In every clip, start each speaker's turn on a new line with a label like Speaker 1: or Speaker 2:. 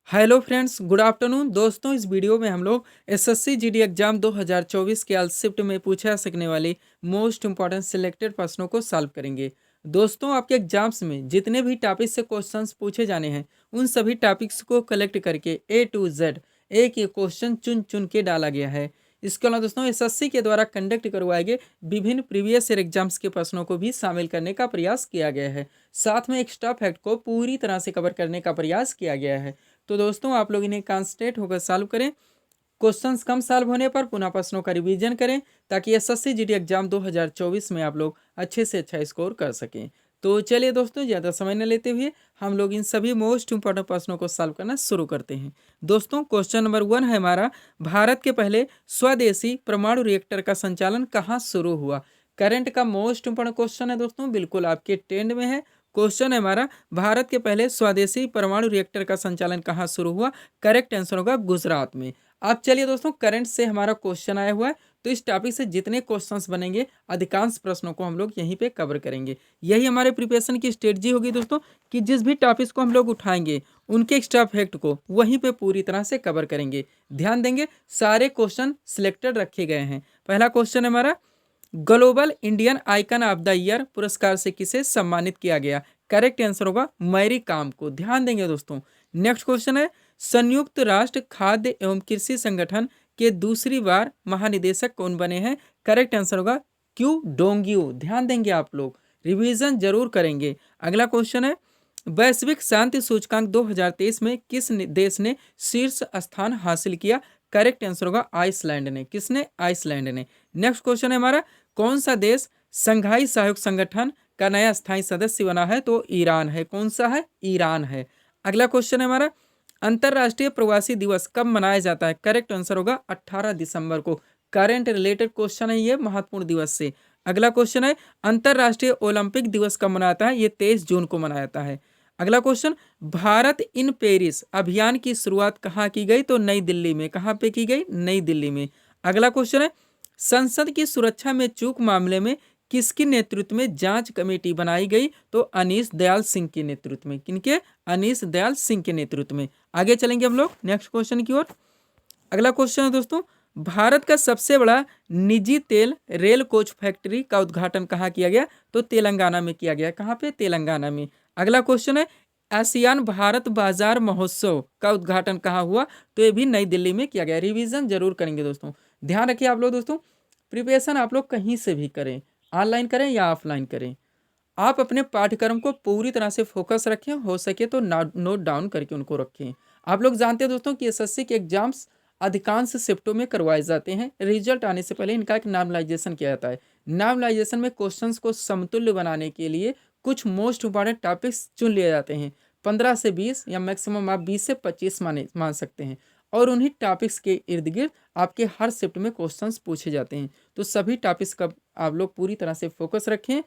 Speaker 1: Hello friends, good afternoon. दोस्तों, इस video में हम लोग एसएससी जीडी एग्जाम 2024 के आल शिफ्ट में पूछा सकने वाले मोस्ट इंपॉर्टेंट सिलेक्टेड प्रश्नों को सॉल्व करेंगे। दोस्तों, आपके एग्जाम्स में जितने भी टॉपिक से क्वेश्चंस पूछे जाने हैं, उन सभी टॉपिक्स को कलेक्ट करके ए टू जेड एक एक क्वेश्चन चुन चुन के डाला गया है। इसके अलावा दोस्तों, एसएससी के द्वारा कंडक्ट करवाए गए विभिन्न प्रीवियस ईयर एग्जाम्स के प्रश्नों को भी शामिल करने का प्रयास किया गया है। साथ में एक्स्ट्रा फैक्ट को पूरी तरह से कवर करने का प्रयास किया गया है। तो दोस्तों, आप लोग इन्हें कॉन्सेंट्रेट होकर सॉल्व करें। क्वेश्चंस कम सॉल्व होने पर पुनः प्रश्नों का रिवीजन करें, ताकि एसएससी जीडी एग्जाम 2024 में आप लोग अच्छे से अच्छा स्कोर कर सकें। तो चलिए दोस्तों, ज़्यादा समय न लेते हुए हम लोग इन सभी मोस्ट इंपॉर्टेंट प्रश्नों को सॉल्व करना शुरू करते हैं। दोस्तों, क्वेश्चन नंबर 1 है हमारा, भारत के पहले स्वदेशी परमाणु रिएक्टर का संचालन कहाँ शुरू हुआ। करंट का मोस्ट इंपॉर्टेंट क्वेश्चन है दोस्तों, बिल्कुल आपके ट्रेंड में है। क्वेश्चन है हमारा, भारत के पहले स्वदेशी परमाणु रिएक्टर का संचालन कहाँ शुरू हुआ। करेक्ट आंसर होगा गुजरात में। अब चलिए दोस्तों, करंट से हमारा क्वेश्चन आया हुआ है, तो इस टॉपिक से जितने क्वेश्चंस बनेंगे अधिकांश प्रश्नों को हम लोग यहीं पे कवर करेंगे। यही हमारे प्रिपरेशन की स्ट्रेटजी होगी दोस्तों, कि जिस भी टॉपिक्स को हम लोग उठाएंगे उनके एक्स्ट्रा फैक्ट को वहीं पे पूरी तरह से कवर करेंगे। ध्यान देंगे, सारे क्वेश्चन सिलेक्टेड रखे गए हैं। पहला क्वेश्चन है हमारा, global Indian icon of the year पुरस्कार से किसे सम्मानित किया गया। करेक्ट आंसर होगा मैरी कॉम को। ध्यान देंगे दोस्तों। नेक्स्ट क्वेश्चन है, संयुक्त राष्ट्र खाद्य एवं कृषि संगठन के दूसरी बार महानिदेशक कौन बने हैं। करेक्ट आंसर होगा क्यू डोंगियो। ध्यान देंगे, आप लोग रिवीजन जरूर करेंगे। अगला क्वेश्चन है, वैश्विक शांति सूचकांक 2023 में किस देश ने शीर्ष स्थान हासिल किया। करेक्ट आंसर होगा आइसलैंड ने। किसने? आइसलैंड ने। नेक्स्ट क्वेश्चन है हमारा, कौन सा देश संघाई सहयोग संगठन का नया स्थायी सदस्य बना है। तो ईरान है। कौन सा है? ईरान है। अगला क्वेश्चन है हमारा, अंतर्राष्ट्रीय प्रवासी दिवस कब मनाया जाता है। करेक्ट आंसर होगा 18 दिसंबर को। करेंट रिलेटेड क्वेश्चन है ये, महत्वपूर्ण दिवस से। अगला क्वेश्चन है, अंतर्राष्ट्रीय ओलंपिक दिवस कब मनाता है। ये 23 जून को मनाया जाता है। अगला क्वेश्चन, भारत इन पेरिस अभियान की शुरुआत कहाँ की गई। तो नई दिल्ली में। कहाँ पे की गई? नई दिल्ली में। अगला क्वेश्चन है, संसद की सुरक्षा में चूक मामले में किसके नेतृत्व में जांच कमेटी बनाई गई। तो अनीश दयाल सिंह के नेतृत्व में। किनके? अनीश दयाल सिंह के नेतृत्व में। आगे चलेंगे हम लोग नेक्स्ट क्वेश्चन की ओर। अगला क्वेश्चन है दोस्तों, भारत का सबसे बड़ा निजी तेल रेल कोच फैक्ट्री का उद्घाटन कहाँ किया गया। तो तेलंगाना में किया गया। कहाँ पे? तेलंगाना में। अगला क्वेश्चन है, आसियान भारत बाजार महोत्सव का उद्घाटन कहाँ हुआ। तो ये भी नई दिल्ली में किया गया। रिवीजन जरूर करेंगे दोस्तों। ध्यान रखिए आप लोग दोस्तों, प्रिपरेशन आप लोग कहीं से भी करें, ऑनलाइन करें या ऑफलाइन करें, आप अपने पाठ्यक्रम को पूरी तरह से फोकस रखें। हो सके तो नोट डाउन करके उनको रखें। आप लोग जानते हैं दोस्तों कि एसएससी के एग्जाम्स अधिकांश शिफ्टों में करवाए जाते हैं। रिजल्ट आने से पहले इनका एक नार्मलाइजेशन किया जाता है। नार्मलाइजेशन में क्वेश्चंस को समतुल्य बनाने के लिए कुछ मोस्ट इंपॉर्टेंट टॉपिक्स चुन लिए जाते हैं। 15 से 20 या मैक्सिमम आप 20 से 25 मान सकते हैं। और उन्हीं टॉपिक्स के इर्द गिर्द आपके हर शिफ्ट में क्वेश्चंस पूछे जाते हैं। तो सभी टॉपिक्स का आप लोग पूरी तरह से फोकस रखें।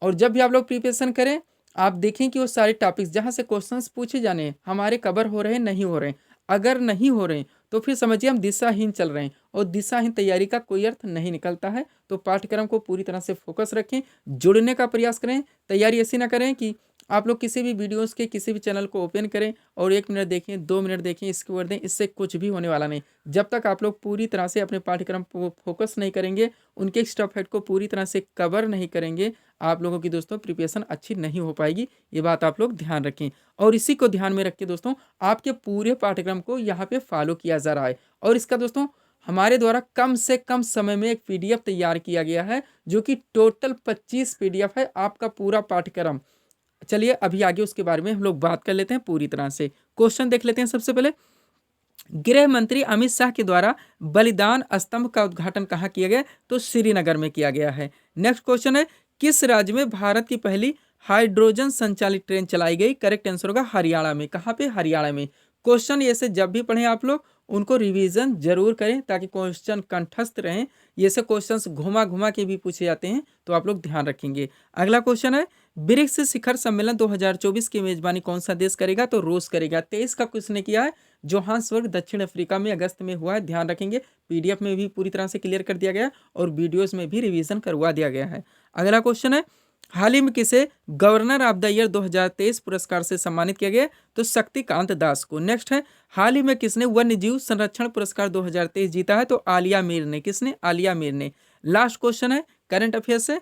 Speaker 1: और जब भी आप लोग प्रिपरेशन करें, आप देखें कि वो सारे टॉपिक्स जहाँ से क्वेश्चंस पूछे जाने हैं हमारे कवर हो रहे हैं, नहीं हो रहे हैं। अगर नहीं हो रहे हैं तो फिर समझिए हम दिशाहीन चल रहे हैं, और दिशाहीन तैयारी का कोई अर्थ नहीं निकलता है। तो पाठ्यक्रम को पूरी तरह से फोकस रखें, जुड़ने का प्रयास करें। तैयारी ऐसी ना करें कि आप लोग किसी भी वीडियोस के किसी भी चैनल को ओपन करें और 1 मिनट देखें, 2 मिनट देखें, इसके बाद दें। इससे कुछ भी होने वाला नहीं। जब तक आप लोग पूरी तरह से अपने पाठ्यक्रम को फोकस नहीं करेंगे, उनके एक्स्ट्रा फैक्ट को पूरी तरह से कवर नहीं करेंगे, आप लोगों की दोस्तों प्रिपरेशन अच्छी नहीं हो पाएगी। ये बात आप लोग ध्यान रखें। और इसी को ध्यान में रख के दोस्तों, आपके पूरे पाठ्यक्रम को यहाँ पे फॉलो किया जा रहा है। और इसका दोस्तों हमारे द्वारा कम से कम समय में एक पीडीएफ तैयार किया गया है, जो कि टोटल 25 पीडीएफ है आपका पूरा पाठ्यक्रम। चलिए अभी आगे उसके बारे में हम लोग बात कर लेते हैं पूरी तरह से। क्वेश्चन देख लेते हैं। सबसे पहले, गृह मंत्री अमित शाह के द्वारा बलिदान स्तंभ का उद्घाटन कहाँ किया गया। तो श्रीनगर में किया गया है। नेक्स्ट क्वेश्चन है, किस राज्य में भारत की पहली हाइड्रोजन संचालित ट्रेन चलाई गई। करेक्ट आंसर होगा हरियाणा में। कहाँ पे? हरियाणा में। क्वेश्चन ये से जब भी पढ़ें आप लोग उनको रिवीजन जरूर करें, ताकि क्वेश्चन कंठस्थ रहें। ये से क्वेश्चंस घुमा घुमा के भी पूछे जाते हैं, तो आप लोग ध्यान रखेंगे। अगला क्वेश्चन है, ब्रिक्स शिखर सम्मेलन 2024 की मेजबानी कौन सा देश करेगा। तो रूस करेगा। 23 का किसने किया है? जोहान्सबर्ग दक्षिण अफ्रीका में अगस्त में हुआ है। ध्यान रखेंगे, पीडीएफ में भी पूरी तरह से क्लियर कर दिया गया और वीडियोस में भी रिवीजन करवा दिया गया है। अगला क्वेश्चन है, हाल ही में किसे गवर्नर ऑफ द ईयर 2023 पुरस्कार से सम्मानित किया गया? तो शक्तिकांत दास को। नेक्स्ट है, हाल ही में किसने वन्य जीव संरक्षण पुरस्कार 2023 जीता है? तो आलिया मीर ने। किसने? आलिया मीर ने। लास्ट क्वेश्चन है करंट अफेयर से,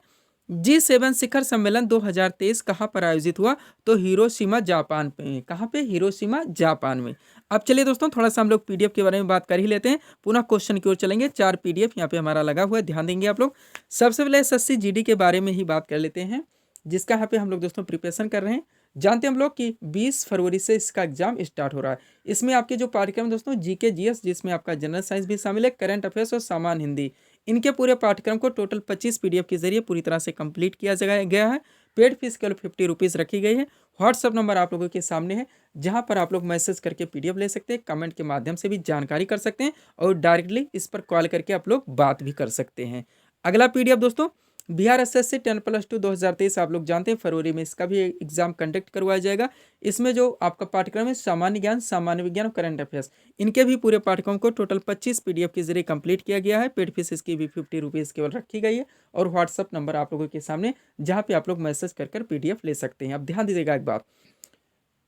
Speaker 1: G7 शिखर सम्मेलन 2023 कहाँ पर आयोजित हुआ? तो हिरोशिमा जापान पे। कहाँ पे? हिरोशिमा जापान में। अब चलिए दोस्तों, थोड़ा सा हम लोग पीडीएफ के बारे में बात कर ही लेते हैं, पुनः क्वेश्चन की ओर चलेंगे। 4 पीडीएफ यहाँ पे हमारा लगा हुआ है, ध्यान देंगे आप लोग। सबसे पहले एसएससी जीडी के बारे में ही बात कर लेते हैं, जिसका यहाँ पे हम लोग दोस्तों प्रिपरेशन कर रहे हैं। जानते हैं हम लोग कि 20 फरवरी से इसका एग्जाम स्टार्ट हो रहा है। इसमें आपके जो पाठ्यक्रम दोस्तों जीके जीएस, जिसमें आपका जनरल साइंस भी शामिल है, करंट अफेयर्स और सामान्य हिंदी, इनके पूरे पाठ्यक्रम को टोटल 25 पीडीएफ के जरिए पूरी तरह से कंप्लीट किया गया है। पेड फीस केवल 50 रुपीज़ रखी गई है। व्हाट्सअप नंबर आप लोगों के सामने है, जहां पर आप लोग मैसेज करके पीडीएफ ले सकते हैं, कमेंट के माध्यम से भी जानकारी कर सकते हैं और डायरेक्टली इस पर कॉल करके आप लोग बात भी कर सकते हैं। अगला पीडीएफ दोस्तों, बिहार एसएससी 10+2 2023, आप लोग जानते हैं फरवरी में इसका भी एग्जाम कंडक्ट करवाया जाएगा। इसमें जो आपका पाठ्यक्रम है सामान्य ज्ञान, सामान्य विज्ञान और करंट अफेयर्स, इनके भी पूरे पाठ्यक्रम को टोटल 25 पीडीएफ के जरिए कंप्लीट किया गया है। पेड फीस इसकी भी 50 रुपीज़ केवल रखी गई है और व्हाट्सअप नंबर आप लोगों के सामने, जहाँ पे आप लोग मैसेज कर पीडीएफ ले सकते हैं। अब ध्यान दीजिएगा एक बात,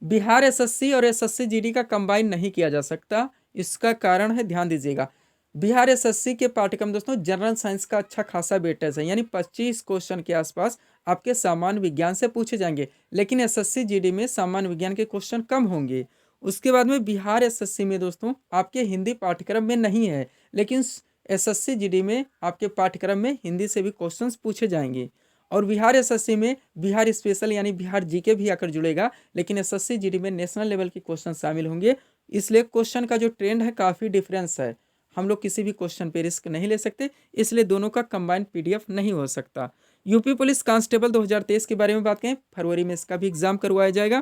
Speaker 1: बिहार एसएससी और एसएससी जीडी का कंबाइन नहीं किया जा सकता। इसका कारण है, ध्यान दीजिएगा, बिहार एसएससी के पाठ्यक्रम दोस्तों जनरल साइंस का अच्छा खासा वेटेज है, यानी 25 क्वेश्चन के आसपास आपके सामान्य विज्ञान से पूछे जाएंगे, लेकिन एसएससी जीडी में सामान्य विज्ञान के क्वेश्चन कम होंगे। उसके बाद में बिहार एसएससी में दोस्तों आपके हिंदी पाठ्यक्रम में नहीं है, लेकिन एसएससी जीडी में आपके पाठ्यक्रम में हिंदी से भी क्वेश्चंस पूछे जाएंगे। और बिहार एसएससी में बिहार स्पेशल यानी बिहार जीके भी आकर जुड़ेगा, लेकिन एसएससी जीडी में नेशनल लेवल के क्वेश्चन शामिल होंगे। इसलिए क्वेश्चन का जो ट्रेंड है काफ़ी डिफरेंस है, हम लोग किसी भी क्वेश्चन पे रिस्क नहीं ले सकते, इसलिए दोनों का कंबाइंड पीडीएफ नहीं हो सकता। यूपी पुलिस कांस्टेबल 2023 के बारे में बात करें, फरवरी में इसका भी एग्जाम करवाया जाएगा।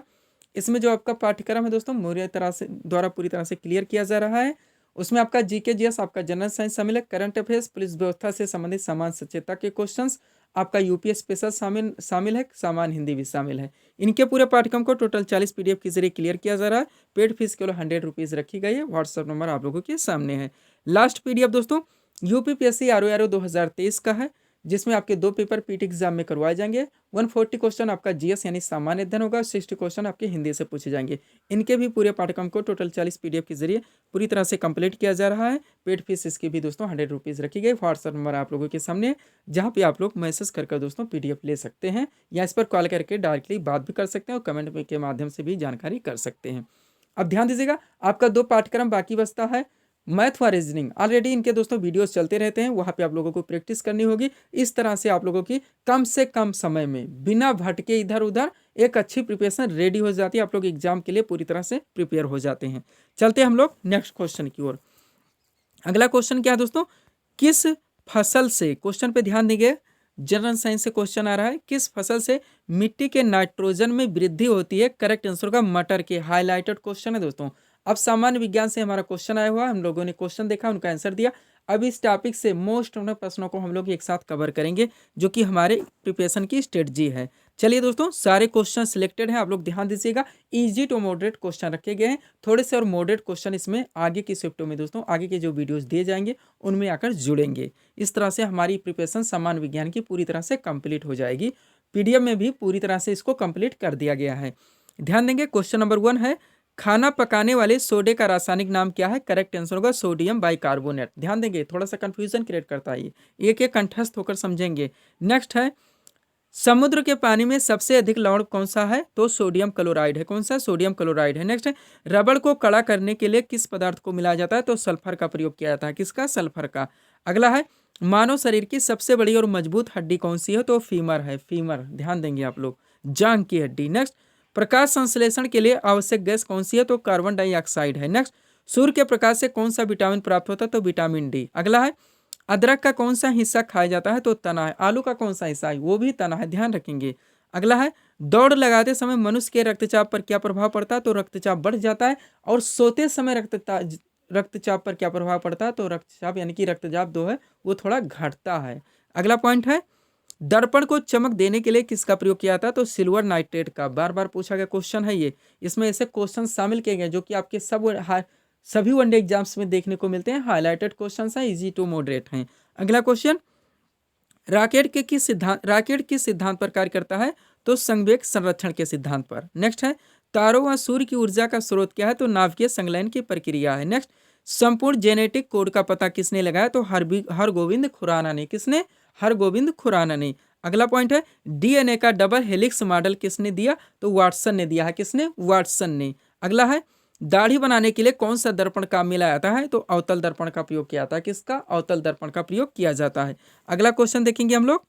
Speaker 1: इसमें जो आपका पाठ्यक्रम है दोस्तों पूरी तरह से द्वारा पूरी तरह से क्लियर किया जा रहा है। उसमें आपका जीके जीएस, आपका जनरल साइंस शामिल है, करंट अफेयर्स, पुलिस व्यवस्था से संबंधित समान सचेतता के क्वेश्चंस, आपका यूपी स्पेशल शामिल है, सामान्य हिंदी भी शामिल है। इनके पूरे पाठ्यक्रम को टोटल 40 पीडीएफ के जरिए क्लियर किया जा रहा है। पेड फीस केवल 100 रुपीज़ रखी गई है। व्हाट्सअप नंबर आप लोगों के सामने है। लास्ट पीडीएफ दोस्तों यूपीपीएससी आरओ 2023 का है, जिसमें आपके 2 पेपर पीटी एग्जाम में करवाए जाएंगे। 140 क्वेश्चन आपका जीएस यानी सामान्य अध्ययन होगा, 60 क्वेश्चन आपके हिंदी से पूछे जाएंगे। इनके भी पूरे पाठ्यक्रम को टोटल 40 पीडीएफ के जरिए पूरी तरह से कंप्लीट किया जा रहा है। पेड फीस इसकी भी दोस्तों 100 रुपीज़ रखी गई। व्हाट्सअप नंबर आप लोगों के सामने, जहाँ पे आप लोग मैसेज कर दोस्तों पीडीएफ ले सकते हैं, या इस पर कॉल करके डायरेक्टली बात भी कर सकते हैं और कमेंट के माध्यम से भी जानकारी कर सकते हैं। अब ध्यान दीजिएगा, आपका 2 पाठ्यक्रम बाकी बचता है, मैथ व रीजनिंग। ऑलरेडी इनके दोस्तों वीडियोस चलते रहते हैं, वहाँ पे आप लोगों को प्रैक्टिस करनी होगी। इस तरह से आप लोगों की कम से कम समय में बिना भटके इधर उधर एक अच्छी प्रिपरेशन रेडी हो जाती है। आप लोग एग्जाम के लिए पूरी तरह से प्रिपेयर हो जाते हैं। चलते हैं हम लोग नेक्स्ट क्वेश्चन की ओर। अगला क्वेश्चन क्या है दोस्तों, किस फसल से, क्वेश्चन पे ध्यान देंगे, जनरल साइंस से क्वेश्चन आ रहा है, किस फसल से मिट्टी के नाइट्रोजन में वृद्धि होती है? करेक्ट आंसर होगा मटर के। हाईलाइटेड क्वेश्चन है दोस्तों। अब सामान्य विज्ञान से हमारा क्वेश्चन आया हुआ, हम लोगों ने क्वेश्चन देखा, उनका आंसर दिया। अब इस टॉपिक से मोस्ट ऑफ प्रश्नों को हम लोग एक साथ कवर करेंगे, जो कि हमारे प्रिपरेशन की स्ट्रेटजी है। चलिए दोस्तों, सारे क्वेश्चन सिलेक्टेड हैं, आप लोग ध्यान दीजिएगा। इजी टू मॉडरेट क्वेश्चन रखे गए हैं, थोड़े से और मॉडरेट क्वेश्चन इसमें आगे की शिफ्टों में दोस्तों, आगे के जो वीडियोस दिए जाएंगे उनमें आकर जुड़ेंगे। इस तरह से हमारी प्रिपरेशन सामान्य विज्ञान की पूरी तरह से कंप्लीट हो जाएगी। पीडीएफ में भी पूरी तरह से इसको कंप्लीट कर दिया गया है। ध्यान देंगे, क्वेश्चन नंबर 1 है, खाना पकाने वाले सोडे का रासायनिक नाम क्या है? करेक्ट आंसर होगा सोडियम बाइकार्बोनेट। ध्यान देंगे, थोड़ा सा कंफ्यूजन क्रिएट करता है ये, एक एक कंठस्थ होकर समझेंगे। नेक्स्ट है, समुद्र के पानी में सबसे अधिक लवण कौन सा है? तो सोडियम क्लोराइड है। कौन सा? सोडियम क्लोराइड है। नेक्स्ट है, रबड़ को कड़ा करने के लिए किस पदार्थ को मिलाया जाता है? तो सल्फर का प्रयोग किया जाता है। किसका? सल्फर का। अगला है, मानव शरीर की सबसे बड़ी और मजबूत हड्डी कौन सी है? तो फीमर है, फीमर। ध्यान देंगे आप लोग, जांघ की हड्डी। नेक्स्ट, प्रकाश संश्लेषण के लिए आवश्यक गैस कौन सी है? तो कार्बन डाइऑक्साइड है। नेक्स्ट, सूर्य के प्रकाश से कौन सा विटामिन प्राप्त होता है? तो विटामिन डी। अगला है, अदरक का कौन सा हिस्सा खाया जाता है? तो तना है। आलू का कौन सा हिस्सा है? वो भी तना है, ध्यान रखेंगे। अगला है, दौड़ लगाते समय मनुष्य के रक्तचाप पर क्या प्रभाव पड़ता है? तो रक्तचाप बढ़ जाता है। और सोते समय रक्तचाप पर क्या प्रभाव पड़ता है? तो रक्तचाप यानी कि रक्तचाप जो है वो थोड़ा घटता है। अगला पॉइंट है, दर्पण को चमक देने के लिए किसका प्रयोग किया था? तो सिल्वर नाइट्रेट का। बार बार पूछा गया क्वेश्चन है ये। इसमें ऐसे क्वेश्चन शामिल किए गए जो कि आपके सभी वनडे एग्जाम्स में देखने को मिलते हैं। हाईलाइटेड क्वेश्चन है, इजी टू मॉडरेट हैं। अगला क्वेश्चन, राकेट किस सिद्धांत पर कार्य करता है? तो संवेग संरक्षण के सिद्धांत पर। नेक्स्ट है, तारों व सूर्य की ऊर्जा का स्रोत क्या है? तो नाभिकीय संलयन की प्रक्रिया है। नेक्स्ट, संपूर्ण जेनेटिक कोड का पता किसने लगाया? तो हरगोविंद खुराना ने। किसने? हरगोविंद खुराना ने। अगला पॉइंट है, डीएनए का डबल हेलिक्स मॉडल किसने दिया? तो वाटसन ने दिया है। किसने? वाटसन ने। अगला है, दाढ़ी बनाने के लिए कौन सा दर्पण काम में लाया जाता है? तो अवतल दर्पण का प्रयोग किया जाता है। किसका? अवतल दर्पण का प्रयोग किया जाता है। अगला क्वेश्चन देखेंगे हम लोग।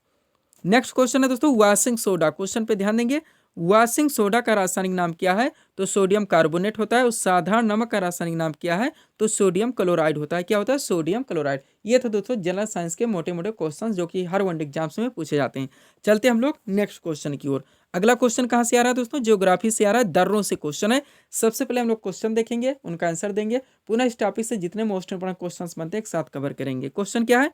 Speaker 1: नेक्स्ट क्वेश्चन है दोस्तों, वॉशिंग सोडा। क्वेश्चन पे ध्यान देंगे। वॉशिंग सोडा का रासायनिक नाम क्या है? तो सोडियम कार्बोनेट होता है। और साधारण नमक का रासायनिक नाम क्या है? तो सोडियम क्लोराइड होता है। क्या होता है? Sodium chloride. ये था दोस्तों जनरल साइंस के मोटे मोटे क्वेश्चन जो कि हर वन एग्जाम्स में पूछे जाते हैं। चलते हम लोग नेक्स्ट क्वेश्चन की ओर। अगला क्वेश्चन कहाँ से आ रहा है दोस्तों? ज्योग्राफी से आ रहा है, दर्रों से क्वेश्चन है। सबसे पहले हम लोग क्वेश्चन देखेंगे, उनका आंसर देंगे, पुनः इस टॉपिक से जितने मोस्ट इंपोर्टेंट क्वेश्चन बनते हैं एक साथ कवर करेंगे। क्वेश्चन क्या है?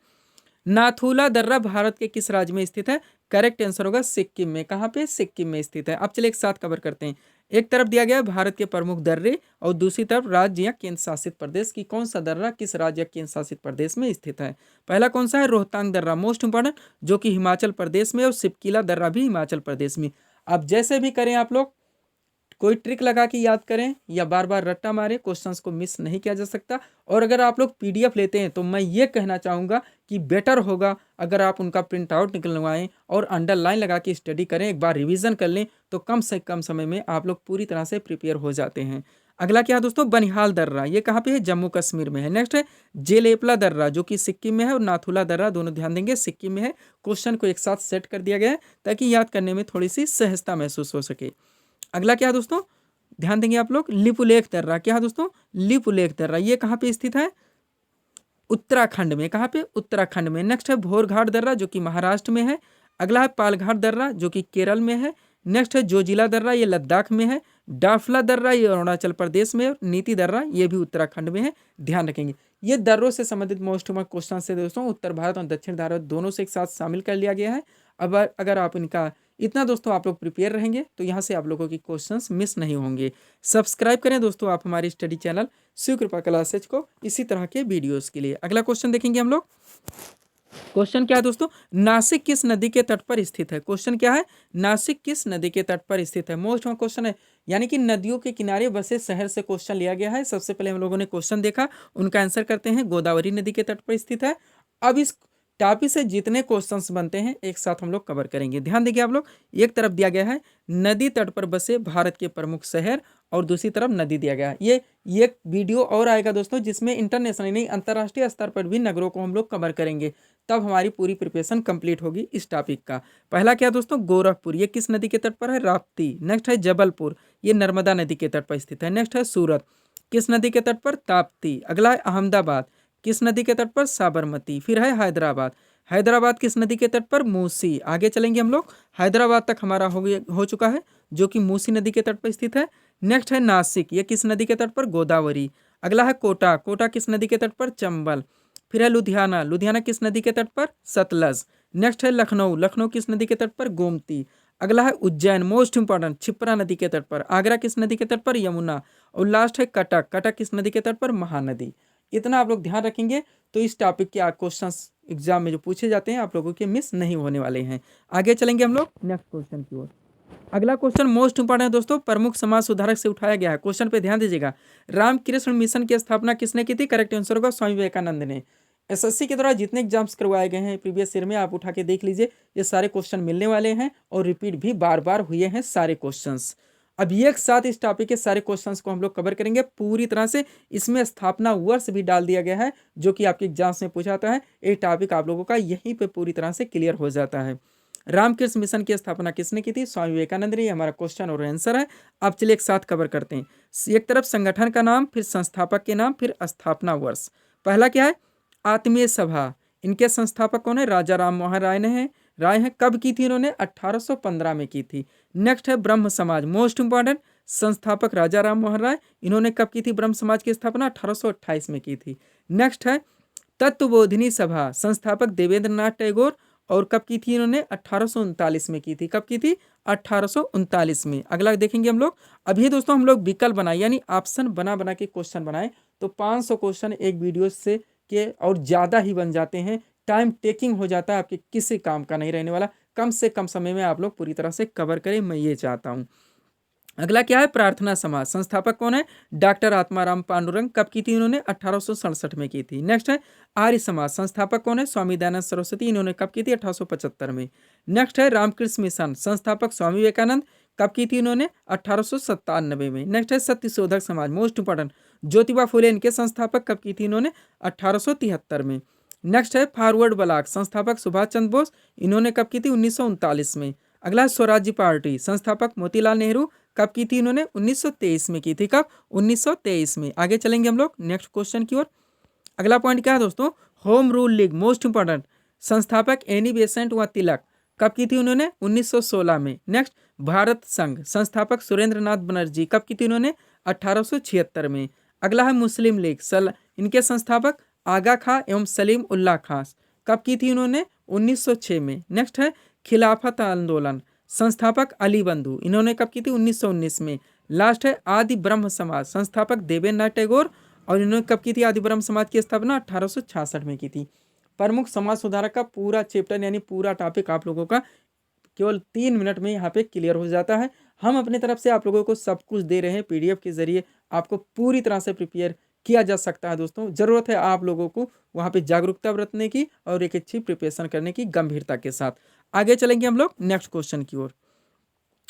Speaker 1: नाथुला दर्रा भारत के किस राज्य में स्थित है? करेक्ट आंसर होगा सिक्किम में। कहाँ पे? सिक्किम में स्थित है। अब चलिए एक साथ कवर करते हैं। एक तरफ दिया गया है भारत के प्रमुख दर्रे और दूसरी तरफ राज्य या केंद्र शासित प्रदेश की कौन सा दर्रा किस राज्य या केंद्र शासित प्रदेश में स्थित है। पहला कौन सा है? रोहतांग दर्रा, मोस्ट इंपॉर्टेंट, जो कि हिमाचल प्रदेश में, और सिपकिला दर्रा भी हिमाचल प्रदेश में। अब जैसे भी करें आप लोग, कोई ट्रिक लगा के याद करें या बार बार रट्टा मारे, क्वेश्चंस को मिस नहीं किया जा सकता। और अगर आप लोग पीडीएफ लेते हैं तो मैं ये कहना चाहूँगा कि बेटर होगा अगर आप उनका प्रिंट आउट निकलवाएं और अंडरलाइन लगा के स्टडी करें, एक बार रिवीजन कर लें, तो कम से कम समय में आप लोग पूरी तरह से प्रिपेयर हो जाते हैं। अगला क्या है दोस्तों? बनिहाल दर्रा, ये कहाँ पे है? जम्मू कश्मीर में है। नेक्स्ट है जेलेपला दर्रा, जो कि सिक्किम में है, और नाथुला दर्रा, दोनों ध्यान देंगे सिक्किम में है। क्वेश्चन को एक साथ सेट कर दिया गया है ताकि याद करने में थोड़ी सी सहजता महसूस हो सके। अगला क्या है दोस्तों? ध्यान देंगे आप लोग, लिपुलेख दर्रा। क्या है दोस्तों? लिपुलेख दर्रा, ये कहाँ पे स्थित है? उत्तराखंड में। कहाँ पे? उत्तराखंड में। नेक्स्ट है भोरघाट दर्रा, जो कि महाराष्ट्र में है। अगला है पालघाट दर्रा, जो कि केरल में है। नेक्स्ट है जोजिला दर्रा, ये लद्दाख में है। डाफला दर्रा, ये अरुणाचल प्रदेश में है। नीति दर्रा, ये भी उत्तराखंड में है। ध्यान रखेंगे, ये दर्रों से संबंधित मोस्ट इंपोर्टेंट क्वेश्चन से दोस्तों उत्तर भारत और दक्षिण भारत दोनों से एक साथ शामिल कर लिया गया है। अब अगर आप इनका इतना दोस्तों आप लोग प्रिपेयर रहेंगे तो यहाँ से आप लोगों की क्वेश्चंस मिस नहीं होंगे। सब्सक्राइब करें दोस्तों आप हमारी स्टडी चैनल शिव कृपा क्लासेज को इसी तरह के वीडियोस के लिए। अगला क्वेश्चन देखेंगे हम लोग। क्वेश्चन क्या है दोस्तों? नासिक किस नदी के तट पर स्थित है? क्वेश्चन क्या है? नासिक किस नदी के तट पर स्थित है? मोस्ट क्वेश्चन है, यानी कि नदियों के किनारे बसे शहर से क्वेश्चन लिया गया है। सबसे पहले हम लोगों ने क्वेश्चन देखा, उनका आंसर करते हैं। गोदावरी नदी के तट पर स्थित है। अब इस टॉपिक से जितने क्वेश्चंस बनते हैं एक साथ हम लोग कवर करेंगे। ध्यान देखिए आप लोग, एक तरफ दिया गया है नदी तट पर बसे भारत के प्रमुख शहर, और दूसरी तरफ नदी दिया गया है। ये एक वीडियो और आएगा दोस्तों जिसमें इंटरनेशनल नहीं अंतर्राष्ट्रीय स्तर पर भी नगरों को हम लोग कवर करेंगे, तब हमारी पूरी प्रिपरेशन कंप्लीट होगी इस टॉपिक का। पहला क्या दोस्तों? गोरखपुर, ये किस नदी के तट पर है? राप्ती। नेक्स्ट है जबलपुर, ये नर्मदा नदी के तट पर स्थित है। नेक्स्ट है सूरत, किस नदी के तट पर? ताप्ती। अगला है अहमदाबाद, किस नदी के तट पर? साबरमती। फिर है हैदराबाद, हैदराबाद किस नदी के तट पर? मूसी। आगे चलेंगे हम लोग, हैदराबाद तक हमारा हो चुका है, जो कि मूसी नदी के तट पर स्थित है। नेक्स्ट है नासिक, ये किस नदी के तट पर? गोदावरी। अगला है कोटा, कोटा किस नदी के तट पर? चंबल। फिर है लुधियाना, लुधियाना किस नदी के तट पर? सतलज। नेक्स्ट है लखनऊ, लखनऊ किस नदी के तट पर? गोमती। अगला है उज्जैन, मोस्ट इंपॉर्टेंट, क्षिप्रा नदी के तट पर। आगरा किस नदी के तट पर? यमुना। और लास्ट है कटक, कटक किस नदी के तट पर? महानदी। इतना आप लोग ध्यान रखेंगे तो इस टॉपिक के क्वेश्चंस एग्जाम में जो पूछे जाते हैं आप लोगों के मिस नहीं होने वाले हैं। आगे चलेंगे हम लोग नेक्स्ट क्वेश्चन की ओर। अगला क्वेश्चन मोस्ट इंपॉर्टेंट है दोस्तों, प्रमुख समाज सुधारक से उठाया गया है। क्वेश्चन पे ध्यान दीजिएगा। रामकृष्ण मिशन की स्थापना किसने की थी? करेक्ट आंसर होगा स्वामी विवेकानंद ने। एसएससी के द्वारा जितने एग्जाम्स करवाए गए हैं प्रीवियस ईयर में, आप उठा के देख लीजिए, ये सारे क्वेश्चन मिलने वाले हैं और रिपीट भी बार बार हुए हैं सारे क्वेश्चंस। अब एक साथ इस टॉपिक के सारे क्वेश्चंस को हम लोग कवर करेंगे पूरी तरह से। इसमें स्थापना वर्ष भी डाल दिया गया है जो कि आपके एग्जाम्स में पूछा जाता है। ये टॉपिक आप लोगों का यहीं पे पूरी तरह से क्लियर हो जाता है। रामकृष्ण मिशन की स्थापना किसने की थी? स्वामी विवेकानंद ने। हमारा क्वेश्चन और आंसर है। आप चलिए एक साथ कवर करते हैं। एक तरफ संगठन का नाम, फिर संस्थापक के नाम, फिर स्थापना वर्ष। पहला क्या है? आत्मीय सभा, इनके संस्थापक कौन है? राजा राम मोहन राय हैं। कब की थी इन्होंने? 1815 में की थी। नेक्स्ट है ब्रह्म समाज, मोस्ट इंपॉर्टेंट, संस्थापक राजा राम मोहन राय, इन्होंने कब की थी ब्रह्म समाज की स्थापना? 1828 में की थी। नेक्स्ट है तत्वबोधिनी सभा, संस्थापक देवेंद्र नाथ टैगोर, और कब की थी इन्होंने? 1839 में की थी। कब की थी? 1839 में। अगला देखेंगे हम लोग। अभी दोस्तों हम लोग विकल्प बनाए, यानी ऑप्शन बना के क्वेश्चन बनाए, तो 500 क्वेश्चन एक वीडियो से के और ज़्यादा ही बन जाते हैं, टाइम टेकिंग हो जाता है, आपके किसी काम का नहीं रहने वाला। कम से कम समय में आप लोग पूरी तरह से कवर करें, मैं ये चाहता हूँ। अगला क्या है, प्रार्थना समाज, संस्थापक कौन है, डॉक्टर आत्माराम पांडुरंग। कब की थी इन्होंने, 1867 में की थी। नेक्स्ट है आर्य समाज, संस्थापक कौन है, स्वामी दयानंद सरस्वती। इन्होंने कब की थी, 1875 में। नेक्स्ट है रामकृष्ण मिशन, संस्थापक स्वामी विवेकानंद। कब की थी इन्होंने, 1897 में। नेक्स्ट है सत्य शोधक समाज, मोस्ट इंपॉर्टेंट, ज्योतिबा फुले इनके संस्थापक। कब की थी इन्होंने, 1873 में। नेक्स्ट है फॉरवर्ड ब्लॉक, संस्थापक सुभाष चंद्र बोस। इन्होंने कब की थी, 1939 में। अगला स्वराज्य पार्टी, संस्थापक मोतीलाल नेहरू। कब की थी इन्होंने, 1923 में की थी। कब, 1923 में। आगे चलेंगे हम लोग नेक्स्ट क्वेश्चन की ओर। अगला पॉइंट क्या है दोस्तों, home rule league, most important, संस्थापक एनी बेसेंट व तिलक। कब की थी उन्होंने, 1916 में। नेक्स्ट भारत संघ, संस्थापक सुरेंद्र नाथ बनर्जी। कब की थी इन्होंने, 1876 में। अगला है मुस्लिम लीग, इनके संस्थापक आगा खां एवं सलीम उल्लाह खां। कब की थी इन्होंने, 1906 में। नेक्स्ट है खिलाफत आंदोलन, संस्थापक अली बंधु। इन्होंने कब की थी, 1919 में। लास्ट है आदि ब्रह्म समाज, संस्थापक देवेंद्रनाथ टैगोर। और इन्होंने कब की थी आदि ब्रह्म समाज की स्थापना, 1866 में की थी। प्रमुख समाज सुधारक का पूरा चैप्टर यानी पूरा टॉपिक आप लोगों का केवल 3 मिनट में यहाँ पे क्लियर हो जाता है। हम अपनी तरफ से आप लोगों को सब कुछ दे रहे हैं, पीडीएफ के जरिए आपको पूरी तरह से प्रिपेयर किया जा सकता है। दोस्तों जरूरत है आप लोगों को वहाँ पे जागरूकता बरतने की और एक अच्छी प्रिपरेशन करने की गंभीरता के साथ। आगे चलेंगे हम लोग नेक्स्ट क्वेश्चन की ओर।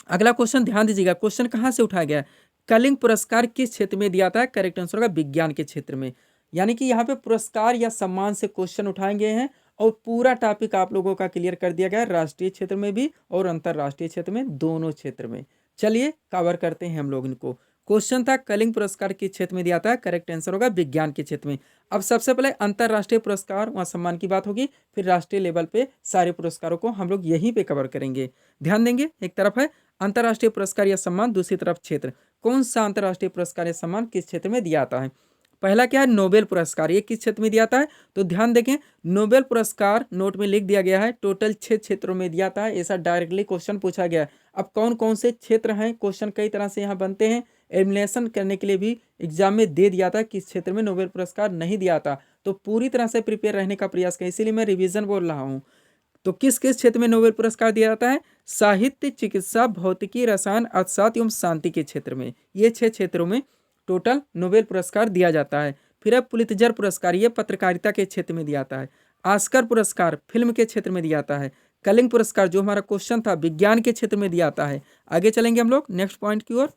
Speaker 1: अगला क्वेश्चन ध्यान दीजिएगा, क्वेश्चन कहाँ से उठाया गया है, कलिंग पुरस्कार किस क्षेत्र में दिया था, करेक्ट आंसर होगा विज्ञान के क्षेत्र में। यानी कि यहाँ पे पुरस्कार या सम्मान से क्वेश्चन उठाए गए हैं और पूरा टॉपिक आप लोगों का क्लियर कर दिया गया है, राष्ट्रीय क्षेत्र में भी और अंतरराष्ट्रीय क्षेत्र में, दोनों क्षेत्र में। चलिए कवर करते हैं हम लोग इनको। क्वेश्चन था कलिंग पुरस्कार किस क्षेत्र में दिया था, करेक्ट आंसर होगा विज्ञान के क्षेत्र में। अब सबसे पहले अंतरराष्ट्रीय पुरस्कार व सम्मान की बात होगी, फिर राष्ट्रीय लेवल पे सारे पुरस्कारों को हम लोग यहीं पे कवर करेंगे। ध्यान देंगे, एक तरफ है अंतरराष्ट्रीय पुरस्कार या सम्मान, दूसरी तरफ क्षेत्र। कौन सा अंतरराष्ट्रीय पुरस्कार या सम्मान किस क्षेत्र में दिया जाता है। पहला क्या है, नोबेल पुरस्कार, ये किस क्षेत्र में दिया जाता है, तो ध्यान देखें नोबेल पुरस्कार नोट में लिख दिया गया है, टोटल 6 क्षेत्रों में दिया जाता है। ऐसा डायरेक्टली क्वेश्चन पूछा गया है। अब कौन कौन से क्षेत्र हैं, क्वेश्चन कई तरह से यहाँ बनते हैं, एलिमिनेशन करने के लिए भी एग्जाम में दे दिया था किस क्षेत्र में नोबेल पुरस्कार नहीं दिया था। तो पूरी तरह से प्रिपेयर रहने का प्रयास करें, इसीलिए मैं रिवीजन बोल रहा हूँ। तो किस किस क्षेत्र में नोबेल पुरस्कार दिया जाता है, साहित्य, चिकित्सा, भौतिकी, रसायन, अर्थशास्त्र एवं शांति के क्षेत्र में, ये 6 क्षेत्रों में टोटल नोबेल पुरस्कार दिया जाता है। फिर है पुलित्जर पुरस्कार, ये पत्रकारिता के क्षेत्र में दिया जाता है। ऑस्कर पुरस्कार फिल्म के क्षेत्र में दिया जाता है। कलिंग पुरस्कार जो हमारा क्वेश्चन था विज्ञान के क्षेत्र में दिया जाता है। आगे चलेंगे हम लोग नेक्स्ट पॉइंट की ओर।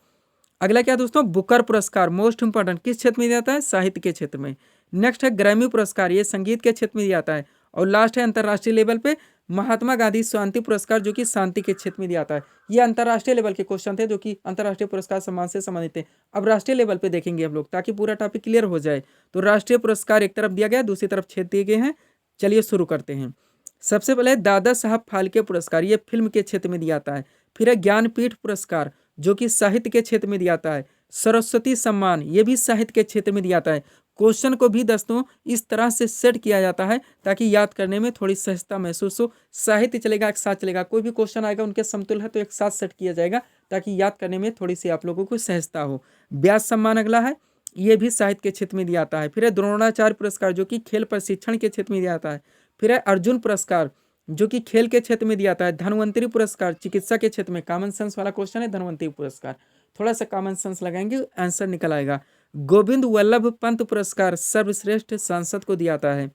Speaker 1: अगला क्या दोस्तों, बुकर पुरस्कार, मोस्ट इंपॉर्टेंट, किस क्षेत्र में दिया जाता है, साहित्य के क्षेत्र में। नेक्स्ट है ग्रैमी पुरस्कार, ये संगीत के क्षेत्र में दिया जाता है। और लास्ट है अंतर्राष्ट्रीय लेवल पे महात्मा गांधी शांति पुरस्कार, जो कि शांति के क्षेत्र में दिया जाता है। ये अंतर्राष्ट्रीय लेवल के क्वेश्चन थे जो कि अंतर्राष्ट्रीय पुरस्कार सम्मान से संबंधित थे। अब राष्ट्रीय लेवल पे देखेंगे हम लोग ताकि पूरा टॉपिक क्लियर हो जाए। तो राष्ट्रीय पुरस्कार एक तरफ दिया गया, दूसरी तरफ क्षेत्र दिए गए हैं। चलिए शुरू करते हैं। सबसे पहले दादा साहब फाल्के पुरस्कार, ये फिल्म के क्षेत्र में दिया जाता है। फिर है ज्ञानपीठ पुरस्कार जो कि साहित्य के क्षेत्र में दिया जाता है। सरस्वती सम्मान, ये भी साहित्य के क्षेत्र में दिया जाता है। क्वेश्चन को भी दोस्तों इस तरह से सेट किया जाता है ताकि याद करने में थोड़ी सहजता महसूस हो। साहित्य चलेगा, एक साथ चलेगा, कोई भी क्वेश्चन आएगा उनके समतुल्य है तो एक साथ सेट किया जाएगा ताकि याद करने में थोड़ी सी आप लोगों को सहजता हो। व्यास सम्मान अगला है, ये भी साहित्य के क्षेत्र में दिया जाता है। फिर है द्रोणाचार्य पुरस्कार जो कि खेल प्रशिक्षण के क्षेत्र में दिया जाता है। फिर है अर्जुन पुरस्कार जो कि खेल के क्षेत्र में दिया जाता है। धन्वंतरी पुरस्कार चिकित्सा के क्षेत्र में, कॉमन सेंस वाला क्वेश्चन है धन्वंतरी पुरस्कार, थोड़ा सा कॉमन सेंस लगाएंगे आंसर निकल आएगा। गोविंद वल्लभ पंत पुरस्कार सर्वश्रेष्ठ सांसद को दिया जाता है।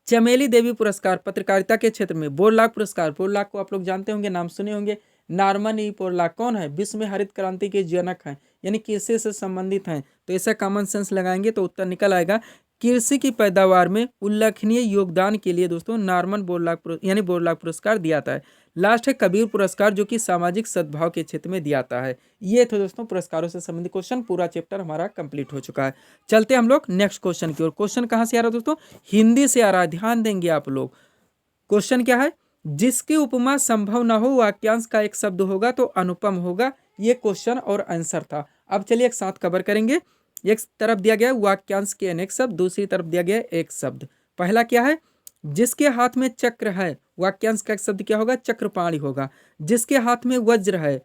Speaker 1: चमेली देवी पुरस्कार पत्रकारिता के क्षेत्र में। बोरलाग पुरस्कार, बोरलाग को आप लोग जानते होंगे, नाम सुने होंगे। नॉर्मन ई बोरलाग कौन है, विश्व में हरित क्रांति के जनक हैं, यानी कृषि से संबंधित हैं। तो ऐसा कॉमन सेंस लगाएंगे तो उत्तर निकल आएगा। कृषि की पैदावार में उल्लेखनीय योगदान के लिए दोस्तों नॉर्मन बोरलाग यानी बोरलाग पुरस्कार दिया जाता है। लास्ट है कबीर पुरस्कार जो कि सामाजिक सद्भाव के क्षेत्र में दिया जाता है। ये तो दोस्तों पुरस्कारों से संबंधित क्वेश्चन, पूरा चैप्टर हमारा कंप्लीट हो चुका है। चलते हम लोग नेक्स्ट क्वेश्चन की ओर। क्वेश्चन कहाँ से आ रहा है दोस्तों, हिंदी से आ रहा है, ध्यान देंगे आप लोग। क्वेश्चन क्या है, जिसकी उपमा संभव न हो वाक्यांश का एक शब्द होगा तो अनुपम होगा। ये क्वेश्चन और आंसर था। अब चलिए एक साथ कवर करेंगे। एक तरफ दिया गया वाक्यांश के अनेक शब्द, दूसरी तरफ दिया गया एक शब्द। पहला क्या है, जिसके हाथ में चक्र है, वाक्यांश का एक शब्द क्या होगा, चक्रपाणी होगा। जिसके हाथ में वज्र है,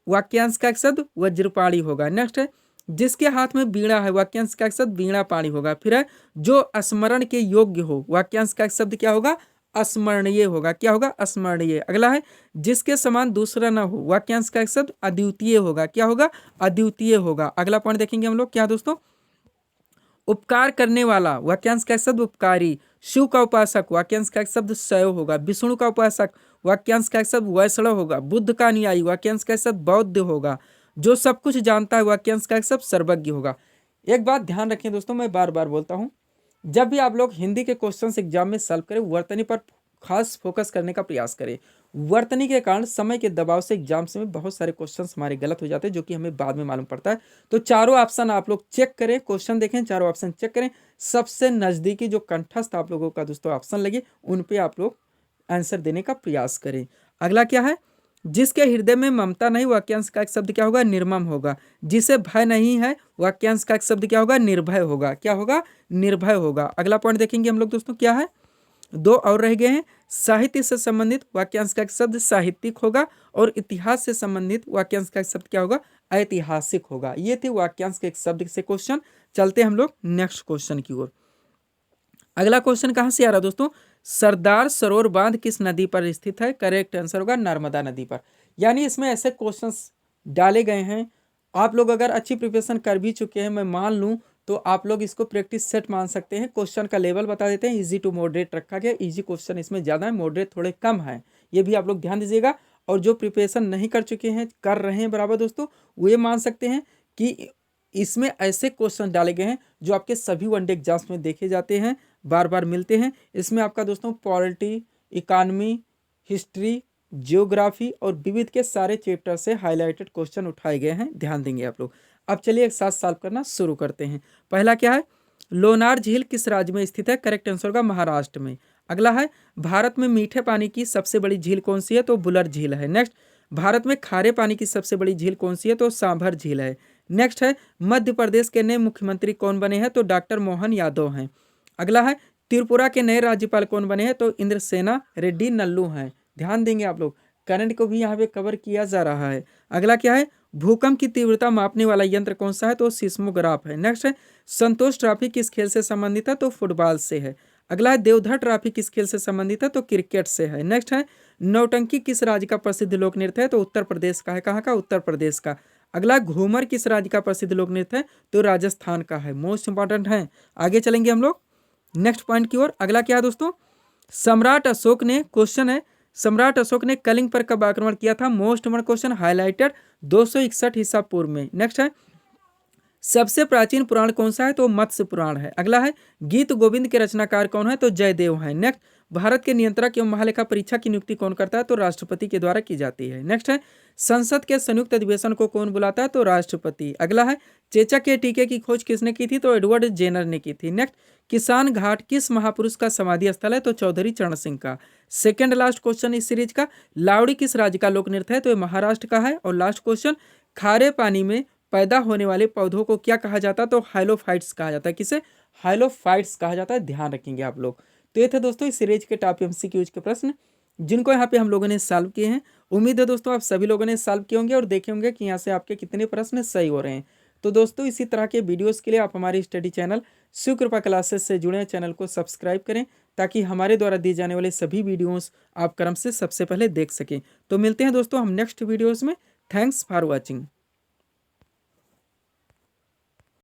Speaker 1: वाक्यांश का एक शब्द वज्रपाणी होगा। नेक्स्ट है, जिसके हाथ में बीड़ा है, वाक्यांश का एक शब्द बीड़ा पाणी होगा। फिर है जो स्मरण के योग्य हो, वाक्यांश का एक शब्द क्या होगा, अस्मरणीय होगा। क्या होगा, अस्मरणीय। अगला है जिसके समान दूसरा ना हो, वाक्यांश का एक शब्द अद्वितीय होगा। क्या होगा, अद्वितीय होगा। अगला पॉइंट देखेंगे हम लोग, क्या दोस्तों, उपकार करने वाला, वाक्यांश का एक शब्द उपकारी। शिव का उपासक, वाक्यांश का एक शब्द शैव होगा। विष्णु का उपासक, वाक्यांश का एक शब्द वैष्णव होगा। बुद्ध का अनुयायी, वाक्यांश का एक शब्द बौद्ध होगा। जो सब कुछ जानता है, वाक्यांश का एक शब्द सर्वज्ञ होगा। एक बात ध्यान रखें दोस्तों, मैं बार बार बोलता हूं, जब भी आप लोग हिंदी के क्वेश्चंस एग्जाम में सॉल्व करें, वर्तनी पर खास फोकस करने का प्रयास करें। वर्तनी के कारण समय के दबाव से एग्जाम्स में बहुत सारे क्वेश्चंस हमारे गलत हो जाते हैं, जो कि हमें बाद में मालूम पड़ता है। तो चारों ऑप्शन आप लोग चेक करें, क्वेश्चन देखें, चारों ऑप्शन चेक करें। सबसे नजदीकी जो कंठस्थ आप लोगों का दोस्तों ऑप्शन लगे, उन पे आप लोग आंसर देने का प्रयास करें। अगला क्या है, जिसके हृदय में ममता नहीं, वाक्यांश का एक शब्द क्या होगा, निर्मम होगा। जिसे भय नहीं है, वाक्यांश का एक शब्द क्या होगा, निर्भय होगा। क्या होगा, निर्भय होगा। अगला पॉइंट देखेंगे हम लोग दोस्तों, क्या है, दो और रह गए हैं। साहित्य से संबंधित, वाक्यांश का एक शब्द साहित्यिक होगा। और इतिहास से संबंधित, वाक्यांश का एक शब्द क्या होगा, ऐतिहासिक होगा। ये थे वाक्यांश के एक शब्द से क्वेश्चन। चलते हम लोग नेक्स्ट क्वेश्चन की ओर। अगला क्वेश्चन कहां से आ रहा है दोस्तों, सरदार सरोवर बांध किस नदी पर स्थित है। करेक्ट आंसर होगा नर्मदा नदी पर। यानी इसमें ऐसे क्वेश्चंस डाले गए हैं, आप लोग अगर अच्छी प्रिपरेशन कर भी चुके हैं, मैं मान लूं, तो आप लोग इसको प्रैक्टिस सेट मान सकते हैं। क्वेश्चन का लेवल बता देते हैं, इजी टू मॉडरेट रखा गया। इजी क्वेश्चन इसमें ज़्यादा है, मॉडरेट थोड़े कम है, ये भी आप लोग ध्यान दीजिएगा। और जो प्रिपरेशन नहीं कर चुके हैं, कर रहे हैं बराबर दोस्तों, वो ये मान सकते हैं कि इसमें ऐसे क्वेश्चन डाले गए हैं जो आपके सभी वनडे एग्जाम्स में देखे जाते हैं, बार बार मिलते हैं। इसमें आपका दोस्तों पॉलिटी, इकॉनमी, हिस्ट्री, जियोग्राफी और विविध के सारे चैप्टर से हाईलाइटेड क्वेश्चन उठाए गए हैं, ध्यान देंगे आप लोग। अब चलिए एक साथ सॉल्व करना शुरू करते हैं। पहला क्या है, लोनार झील किस राज्य में स्थित है। करेक्ट आंसर होगा महाराष्ट्र में। अगला है भारत में मीठे पानी की सबसे बड़ी झील कौन सी है, तो बुलर झील है। नेक्स्ट, भारत में खारे पानी की सबसे बड़ी झील कौन सी है, तो सांभर झील है। नेक्स्ट है मध्य प्रदेश के नए मुख्यमंत्री कौन बने हैं, तो डॉक्टर मोहन यादव हैं। अगला है त्रिपुरा के नए राज्यपाल कौन बने हैं, तो इंद्रसेना रेड्डी नल्लू हैं। ध्यान देंगे आप लोग, करंट को भी यहाँ पे कवर किया जा रहा है। अगला क्या है, भूकंप की तीव्रता मापने वाला यंत्र कौन सा है, तो सिस्मोग्राफ है। नेक्स्ट है संतोष ट्रॉफी किस खेल से संबंधित है, तो फुटबॉल से है। अगला है देवधर ट्रॉफी किस खेल से संबंधित है, तो क्रिकेट से है। नेक्स्ट है नौटंकी किस राज्य का प्रसिद्ध लोक नृत्य है, तो उत्तर प्रदेश का है। कहाँ का, उत्तर प्रदेश का। अगला घूमर किस राज्य का प्रसिद्ध लोक नृत्य है, तो राजस्थान का है। मोस्ट इंपॉर्टेंट है। आगे चलेंगे हम लोग नेक्स्ट पॉइंट की ओर। अगला क्या है दोस्तों, सम्राट अशोक ने, क्वेश्चन है, सम्राट अशोक ने कलिंग पर कब आक्रमण किया था। मोस्ट इंपॉर्टेंट क्वेश्चन, हाईलाइटेड 261 ईसा पूर्व में। नेक्स्ट है सबसे प्राचीन पुराण कौन सा है, तो मत्स्य पुराण है। अगला है गीत गोविंद के रचनाकार कौन है, तो जयदेव हैं। नेक्स्ट, भारत के नियंत्रक एवं महालेखा परीक्षा की नियुक्ति कौन करता है, तो राष्ट्रपति के द्वारा की जाती है। नेक्स्ट है संसद के संयुक्त अधिवेशन को कौन बुलाता है, तो राष्ट्रपति। अगला है चेचक के टीके की खोज किसने की थी, तो एडवर्ड जेनर ने की थी। नेक्स्ट, किसान घाट किस महापुरुष का समाधि स्थल है, तो चौधरी चरण सिंह का। सेकेंड लास्ट क्वेश्चन इस सीरीज का, लावड़ी किस राज्य का लोक नृत्य है, तो ये महाराष्ट्र का है। और लास्ट क्वेश्चन, खारे पानी में पैदा होने वाले पौधों को क्या कहा जाता है, तो हाइलोफाइट्स कहा जाता है। किसे, हाइलोफाइट्स कहा जाता है। ध्यान रखेंगे आप लोग। तो ये थे दोस्तों इस सीरीज के टॉप एमसीक्यूज के प्रश्न, जिनको यहाँ पे हम लोगों ने सॉल्व किए हैं। उम्मीद है दोस्तों आप सभी लोगों ने सॉल्व किए होंगे और देखे होंगे कि यहाँ से आपके कितने प्रश्न सही हो रहे हैं। तो दोस्तों इसी तरह के वीडियोस के लिए आप हमारी स्टडी चैनल शिव कृपा क्लासेस से जुड़े, चैनल को सब्सक्राइब करें ताकि हमारे द्वारा दिए जाने वाले सभी वीडियोस आप क्रम से सबसे पहले देख सकें। तो मिलते हैं दोस्तों हम नेक्स्ट वीडियोस में। Thanks for watching.